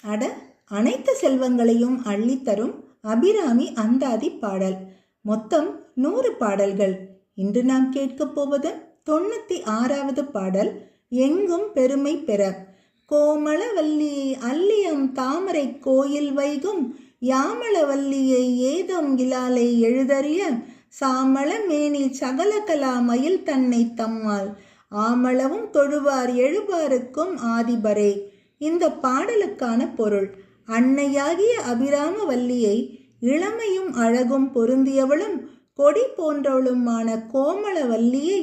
அட, அனைத்து செல்வங்களையும் அள்ளித்தரும் அபிராமி அந்தாதி பாடல். மொத்தம் 100 பாடல்கள். இன்று நாம் கேட்கப் போவது 96வது பாடல். எங்கும் பெருமை பெற. கோமளவல்லியை அல்லியம் தாமரை கோயில் வைகும் யாமளவல்லியை ஏதம் இலாலை எழுதறிய சாமள மேனி சகலகலா மயில் தன்னை தம்மால் ஆமளவும் தொழுவார் எழுபாருக்கும் ஆதிபரே. இந்த பாடலுக்கான பொருள்: அன்னையாகிய அபிராமவல்லியை இளமையும் அழகும் பொருந்தியவளும் கொடி போன்றவளுமான கோமளவல்லியை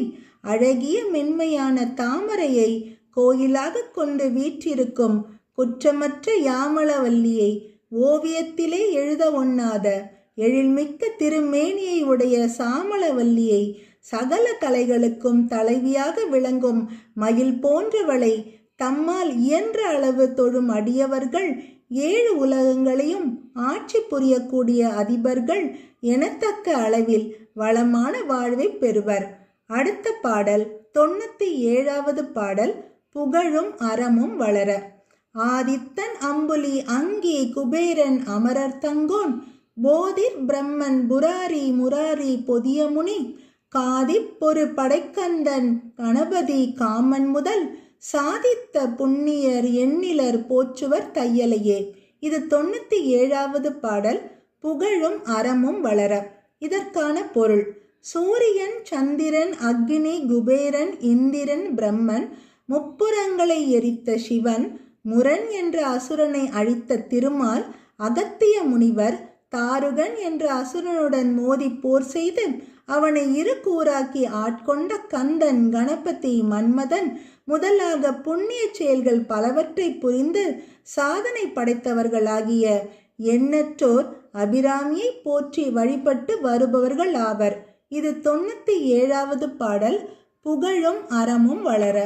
அழகிய மென்மையான தாமரையை கோயிலாக கொண்டு வீற்றிருக்கும் குற்றமற்ற யாமளவல்லியை ஓவியத்திலே எழுத ஒண்ணாத எழில்மிக்க திருமேனியை உடைய சாமளவல்லியை சகல கலைகளுக்கும் தலைவியாக விளங்கும் மயில் போன்றவளை தம்மால் இயன்ற அளவு தொழும் அடியவர்கள் 7 உலகங்களையும் ஆட்சி புரியக்கூடிய அதிபர்கள் எனத்தக்க அளவில் வளமான வாழ்வை பெறுவர். அடுத்த பாடல் 97வது பாடல். புகழும் அறமும் வளர. ஆதித்தன் அம்புலி அங்கி குபேரன் அமரர் தங்கோன் போதிர் பிரம்மன் புராரி முராரி பொதியமுனி காதிப் பொரு படைக்கந்தன் கணபதி காமன் முதல் சாதித்த புண்ணியர் எண்ணிலர் போற்றுவர் தையலையே. இது 97வது பாடல். புகழும் அறமும் வளர. இதற்கான பொருள்: சூரியன், சந்திரன், அக்னி, குபேரன், இந்திரன், பிரம்மன், முப்புறங்களை எரித்த சிவன், முரன் என்ற அசுரனை அழித்த திருமால், அகத்திய முனிவர், தாருகன் என்ற அசுரனுடன் மோதி போர் செய்து அவனை 2 கூறாக்கி ஆட்கொண்ட கந்தன், கணபதி, மன்மதன் முதலாக புண்ணிய செயல்கள் பலவற்றை புரிந்து சாதனை படைத்தவர்களாகிய எண்ணற்றோர் அபிராமியை போற்றி வழிபட்டு வருபவர்கள் ஆவர். இது 97வது பாடல். புகழும் அறமும் வளர.